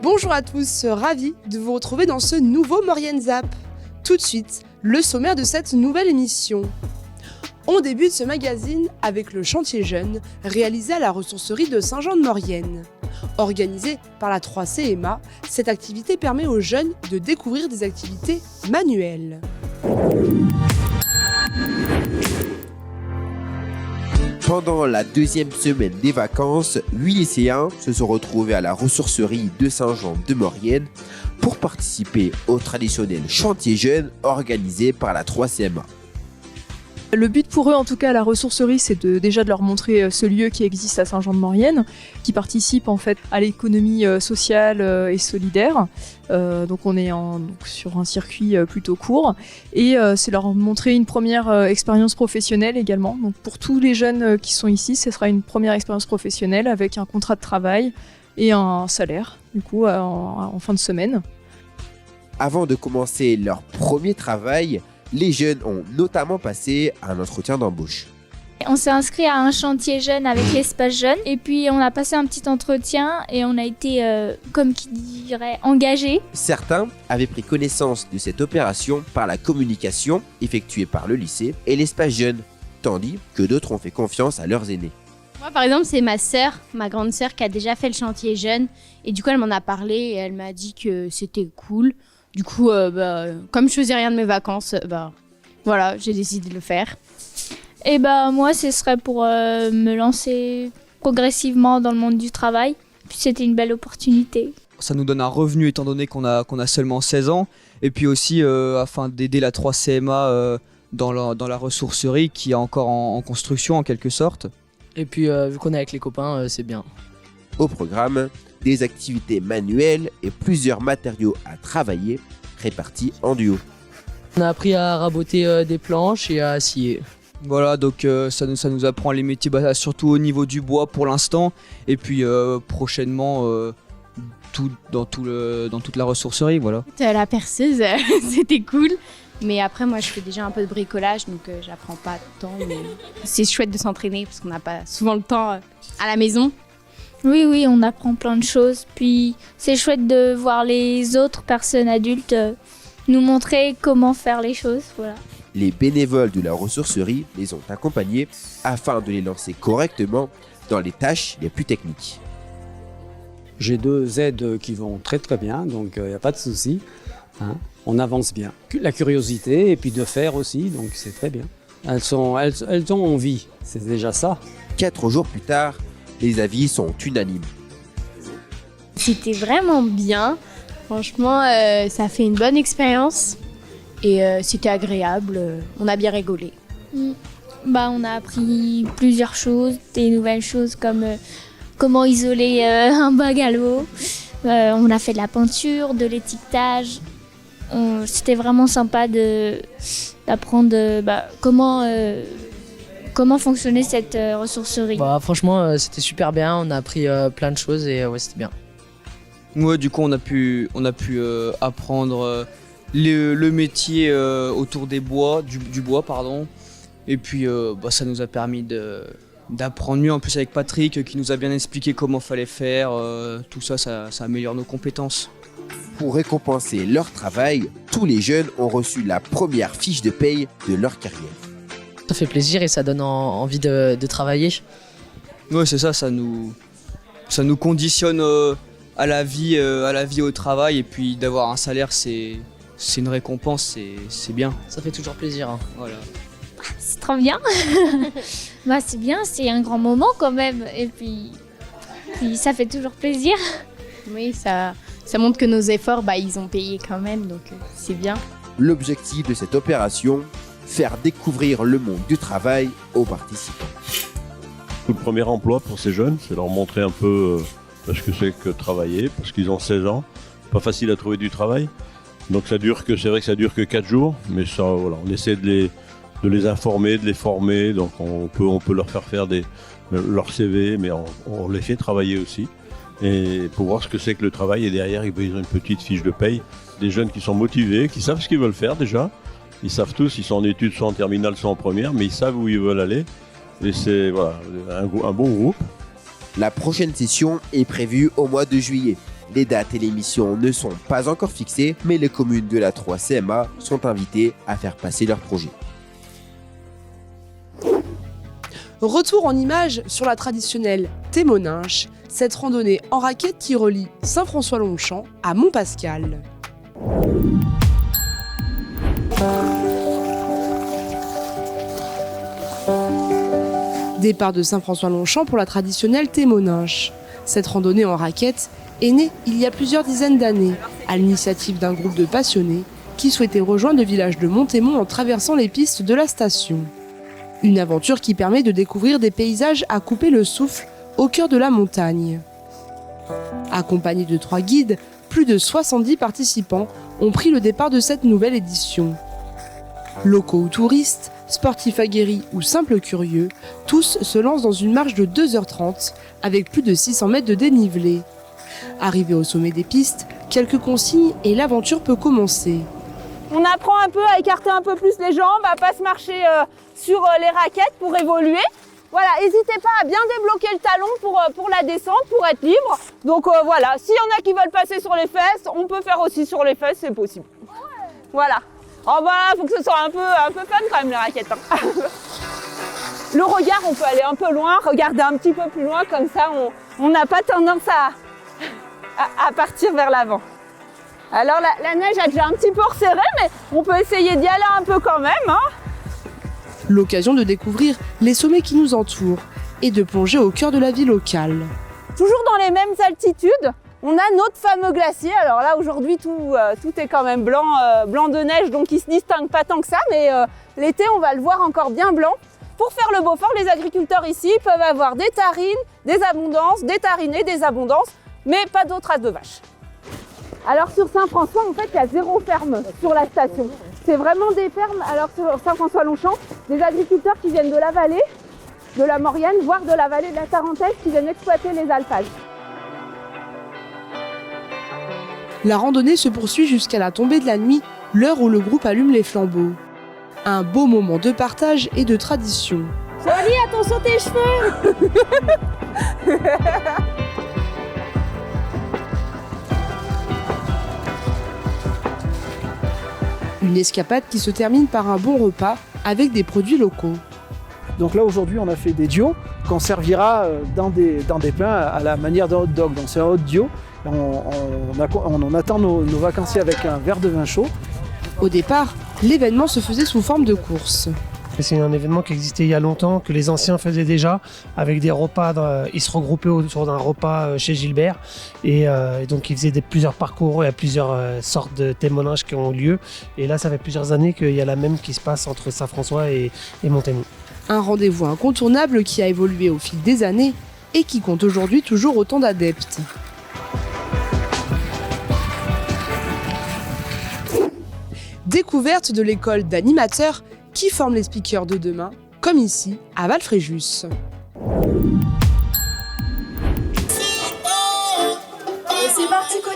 Bonjour à tous, ravi de vous retrouver dans ce nouveau Maurienne Zap. Tout de suite, le sommaire de cette nouvelle émission. On débute ce magazine avec le chantier jeune réalisé à la ressourcerie de Saint-Jean-de-Maurienne. Organisée par la 3CMA, cette activité permet aux jeunes de découvrir des activités manuelles. Pendant la deuxième semaine des vacances, 8 lycéens se sont retrouvés à la ressourcerie de Saint-Jean-de-Maurienne pour participer au traditionnel chantier jeune organisé par la 3CMA. Le but pour eux, en tout cas à la ressourcerie, c'est déjà de leur montrer ce lieu qui existe à Saint-Jean-de-Maurienne, qui participe en fait à l'économie sociale et solidaire. Donc on est sur un circuit plutôt court, et c'est leur montrer une première expérience professionnelle également. Donc pour tous les jeunes qui sont ici, ce sera une première expérience professionnelle avec un contrat de travail et un salaire, du coup en fin de semaine. Avant de commencer leur premier travail, les jeunes ont notamment passé un entretien d'embauche. On s'est inscrit à un chantier jeune avec l'espace jeune et puis on a passé un petit entretien et on a été, comme qui dirait, engagés. Certains avaient pris connaissance de cette opération par la communication effectuée par le lycée et l'espace jeune, tandis que d'autres ont fait confiance à leurs aînés. Moi, par exemple, c'est ma grande sœur qui a déjà fait le chantier jeune et du coup, elle m'en a parlé et elle m'a dit que c'était cool. Du coup, comme je faisais rien de mes vacances, voilà, j'ai décidé de le faire. Et moi, ce serait pour me lancer progressivement dans le monde du travail. Puis c'était une belle opportunité. Ça nous donne un revenu étant donné qu'on a seulement 16 ans. Et puis aussi afin d'aider la 3CMA dans la ressourcerie qui est encore en construction en quelque sorte. Et puis vu qu'on est avec les copains, c'est bien. Au programme, des activités manuelles et plusieurs matériaux à travailler répartis en duo. On a appris à raboter des planches et à scier. Voilà, donc ça nous apprend les métiers, surtout au niveau du bois pour l'instant, et puis prochainement dans toute la ressourcerie, voilà. La perceuse, c'était cool. Mais après, moi, je fais déjà un peu de bricolage, donc j'apprends pas tant. Mais c'est chouette de s'entraîner parce qu'on n'a pas souvent le temps à la maison. Oui, on apprend plein de choses. Puis c'est chouette de voir les autres personnes adultes nous montrer comment faire les choses, voilà. Les bénévoles de la ressourcerie les ont accompagnés afin de les lancer correctement dans les tâches les plus techniques. J'ai 2 aides qui vont très très bien, donc il n'y a pas de souci. On avance bien. La curiosité et puis de faire aussi, donc c'est très bien. Elles ont envie, c'est déjà ça. 4 jours plus tard, les avis sont unanimes. C'était vraiment bien. Franchement, ça a fait une bonne expérience. Et c'était agréable. On a bien rigolé. On a appris plusieurs choses, des nouvelles choses comme comment isoler un bac à l'eau. On a fait de la peinture, de l'étiquetage. C'était vraiment sympa d'apprendre comment fonctionnait cette ressourcerie. Franchement, c'était super bien. On a appris plein de choses et ouais, c'était bien. Ouais, du coup, on a pu apprendre le métier autour des bois, du bois, pardon. Et puis, ça nous a permis d'apprendre mieux, en plus avec Patrick, qui nous a bien expliqué comment fallait faire. Tout ça améliore nos compétences. Pour récompenser leur travail, tous les jeunes ont reçu la première fiche de paye de leur carrière. Ça fait plaisir et ça donne envie de travailler. Ouais, c'est ça, ça nous conditionne à la vie, au travail, et puis d'avoir un salaire, c'est une récompense, c'est bien. Ça fait toujours plaisir. Voilà. C'est trop bien. C'est bien, c'est un grand moment quand même, et puis ça fait toujours plaisir. Oui, ça montre que nos efforts, ils ont payé quand même, donc c'est bien. L'objectif de cette opération, faire découvrir le monde du travail aux participants. Le premier emploi pour ces jeunes, c'est leur montrer un peu ce que c'est que travailler, parce qu'ils ont 16 ans. Pas facile à trouver du travail. Donc c'est vrai que ça dure que 4 jours, mais ça, voilà, on essaie de les informer, de les former. Donc on peut leur faire leur CV, mais on les fait travailler aussi. Et pour voir ce que c'est que le travail, et derrière ils ont une petite fiche de paye. Des jeunes qui sont motivés, qui savent ce qu'ils veulent faire déjà, Ils savent tous, ils sont en études, soit en terminale, soit en première, mais ils savent où ils veulent aller. Et c'est voilà, un bon groupe. La prochaine session est prévue au mois de juillet. Les dates et les missions ne sont pas encore fixées, mais les communes de la 3 CMA sont invitées à faire passer leurs projets. Retour en images sur la traditionnelle Témoninche, cette randonnée en raquette qui relie Saint-François-Longchamp à Montpascal. Départ de Saint-François-Longchamp pour la traditionnelle Témoninche. Cette randonnée en raquette est née il y a plusieurs dizaines d'années, à l'initiative d'un groupe de passionnés qui souhaitaient rejoindre le village de Montémont en traversant les pistes de la station. Une aventure qui permet de découvrir des paysages à couper le souffle au cœur de la montagne. Accompagnés de 3 guides, plus de 70 participants ont pris le départ de cette nouvelle édition. Locaux ou touristes, sportifs aguerris ou simples curieux, tous se lancent dans une marche de 2h30 avec plus de 600 mètres de dénivelé. Arrivé au sommet des pistes, quelques consignes et l'aventure peut commencer. On apprend un peu à écarter un peu plus les jambes, à pas se marcher sur les raquettes pour évoluer. Voilà, n'hésitez pas à bien débloquer le talon pour la descente, pour être libre. Donc voilà, s'il y en a qui veulent passer sur les fesses, on peut faire aussi sur les fesses, c'est possible. Voilà. Oh bah, faut que ce soit un peu fun quand même les raquettes. Hein. Le regard, on peut aller un peu loin, regarder un petit peu plus loin, comme ça on n'a pas tendance à partir vers l'avant. Alors la neige a déjà un petit peu resserré, mais on peut essayer d'y aller un peu quand même. Hein. L'occasion de découvrir les sommets qui nous entourent et de plonger au cœur de la vie locale. Toujours dans les mêmes altitudes, on a notre fameux glacier. Alors là aujourd'hui tout est quand même blanc de neige, donc il ne se distingue pas tant que ça, mais l'été on va le voir encore bien blanc. Pour faire le Beaufort, les agriculteurs ici peuvent avoir des tarines, des abondances, des tarinés, des abondances, mais pas d'autres races de vaches. Alors sur Saint-François, en fait, il y a 0 ferme sur la station. C'est vraiment des fermes, alors sur Saint-François-Longchamp, des agriculteurs qui viennent de la vallée, de la Maurienne, voire de la vallée de la Tarentaise, qui viennent exploiter les alpages. La randonnée se poursuit jusqu'à la tombée de la nuit, l'heure où le groupe allume les flambeaux. Un beau moment de partage et de tradition. Jolie, attention tes cheveux. Une escapade qui se termine par un bon repas avec des produits locaux. Donc là aujourd'hui on a fait des dios qu'on servira dans des plats à la manière d'un hot dog. Donc c'est un hot dio, on attend nos vacanciers avec un verre de vin chaud. Au départ, l'événement se faisait sous forme de course. C'est un événement qui existait il y a longtemps, que les anciens faisaient déjà, avec des repas, ils se regroupaient autour d'un repas chez Gilbert, et donc ils faisaient plusieurs parcours, il y a plusieurs sortes de témoignages qui ont lieu, et là ça fait plusieurs années qu'il y a la même qui se passe entre Saint-François et Montémont. Un rendez-vous incontournable qui a évolué au fil des années, et qui compte aujourd'hui toujours autant d'adeptes. Découverte de l'école d'animateurs qui forment les speakers de demain, comme ici à Valfréjus.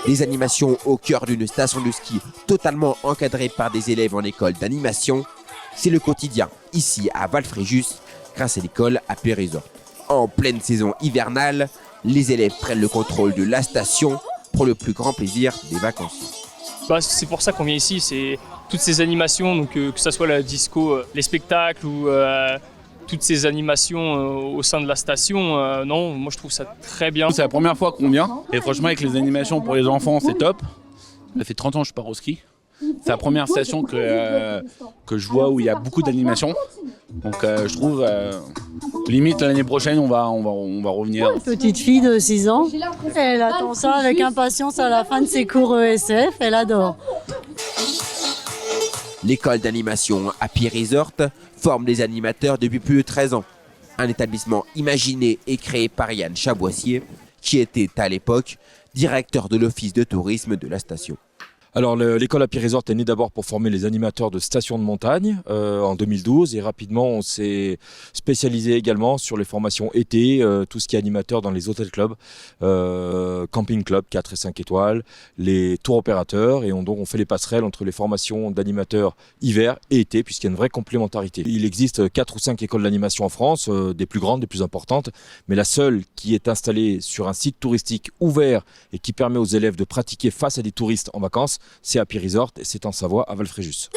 Des animations au cœur d'une station de ski totalement encadrée par des élèves en école d'animation, c'est le quotidien ici à Valfréjus grâce à l'école AP Resort. En pleine saison hivernale, les élèves prennent le contrôle de la station pour le plus grand plaisir des vacanciers. C'est pour ça qu'on vient ici, c'est toutes ces animations, donc que ce soit la disco, les spectacles ou toutes ces animations au sein de la station. Non, moi je trouve ça très bien. C'est la première fois qu'on vient et franchement avec les animations pour les enfants c'est top. Ça fait 30 ans que je pars au ski. C'est la première station que je vois où il y a beaucoup d'animations. Donc je trouve limite l'année prochaine on va revenir. Une petite fille de 6 ans, elle attend ça avec impatience à la fin de ses cours ESF, elle adore. L'école d'animation AP Resort forme des animateurs depuis plus de 13 ans. Un établissement imaginé et créé par Yann Chaboissier, qui était à l'époque directeur de l'office de tourisme de la station. Alors l'école Happy Resort est née d'abord pour former les animateurs de stations de montagne en 2012 et rapidement on s'est spécialisé également sur les formations été, tout ce qui est animateur dans les hôtels clubs, camping club 4 et 5 étoiles, les tours opérateurs et donc on fait les passerelles entre les formations d'animateurs hiver et été puisqu'il y a une vraie complémentarité. Il existe 4 ou 5 écoles d'animation en France, des plus grandes, des plus importantes, mais la seule qui est installée sur un site touristique ouvert et qui permet aux élèves de pratiquer face à des touristes en vacances, c'est Happy Resort et c'est en Savoie à Val-Fréjus.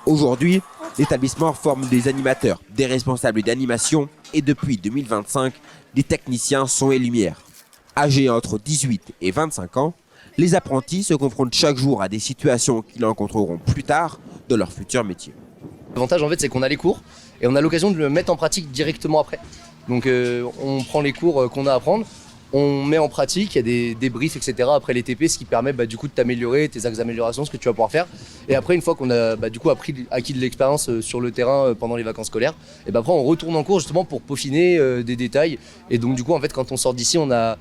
Aujourd'hui, l'établissement forme des animateurs, des responsables d'animation et depuis 2025, des techniciens son et lumière. Âgés entre 18 et 25 ans, les apprentis se confrontent chaque jour à des situations qu'ils rencontreront plus tard dans leur futur métier. L'avantage en fait c'est qu'on a les cours et on a l'occasion de le mettre en pratique directement après. Donc on prend les cours qu'on a à prendre, on met en pratique, il y a des débriefs, etc. après les TP, ce qui permet du coup de t'améliorer, tes axes d'amélioration, ce que tu vas pouvoir faire. Et après, une fois qu'on a du coup acquis de l'expérience sur le terrain pendant les vacances scolaires, et après on retourne en cours justement pour peaufiner des détails. Et donc du coup, en fait, quand on sort d'ici, on a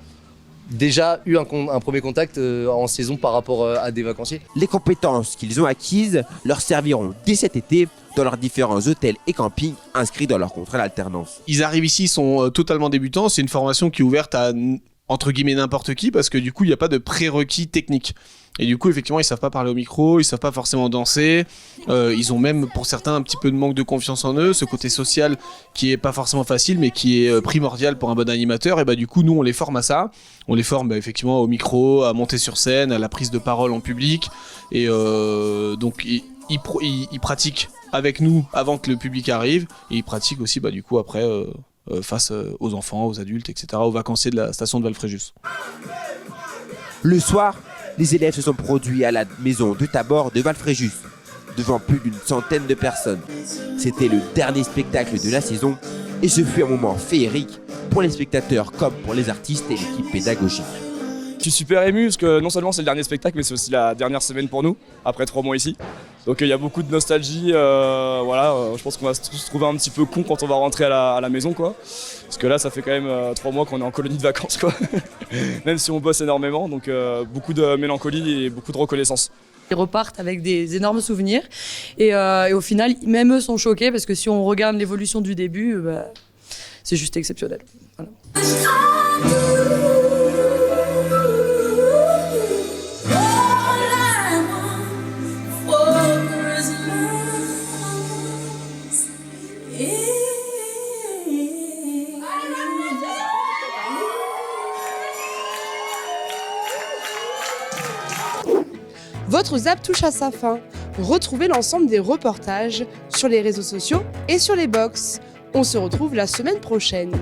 déjà eu un premier contact en saison par rapport à des vacanciers. Les compétences qu'ils ont acquises leur serviront dès cet été dans leurs différents hôtels et campings inscrits dans leur contrat d'alternance. Ils arrivent ici, ils sont totalement débutants, c'est une formation qui est ouverte à entre guillemets n'importe qui parce que du coup il n'y a pas de prérequis techniques. Et du coup effectivement ils savent pas parler au micro, ils savent pas forcément danser, ils ont même pour certains un petit peu de manque de confiance en eux, ce côté social qui est pas forcément facile mais qui est primordial pour un bon animateur. Et du coup nous on les forme à ça, on les forme effectivement au micro, à monter sur scène, à la prise de parole en public et donc ils pratiquent avec nous avant que le public arrive et ils pratiquent aussi du coup après face aux enfants, aux adultes, etc., aux vacanciers de la station de Val-Fréjus. Le soir, les élèves se sont produits à la maison de Tabor de Val-Fréjus, devant plus d'une centaine de personnes. C'était le dernier spectacle de la saison et ce fut un moment féerique pour les spectateurs comme pour les artistes et l'équipe pédagogique. Je suis super ému parce que non seulement c'est le dernier spectacle mais c'est aussi la dernière semaine pour nous, après 3 mois ici. Donc il y a beaucoup de nostalgie, je pense qu'on va se trouver un petit peu con quand on va rentrer à la maison quoi. Parce que là ça fait quand même 3 mois qu'on est en colonie de vacances quoi. Même si on bosse énormément, donc beaucoup de mélancolie et beaucoup de reconnaissance. Ils repartent avec des énormes souvenirs et au final même eux sont choqués parce que si on regarde l'évolution du début, c'est juste exceptionnel. Voilà. Votre ZAP touche à sa fin. Retrouvez l'ensemble des reportages sur les réseaux sociaux et sur les box. On se retrouve la semaine prochaine.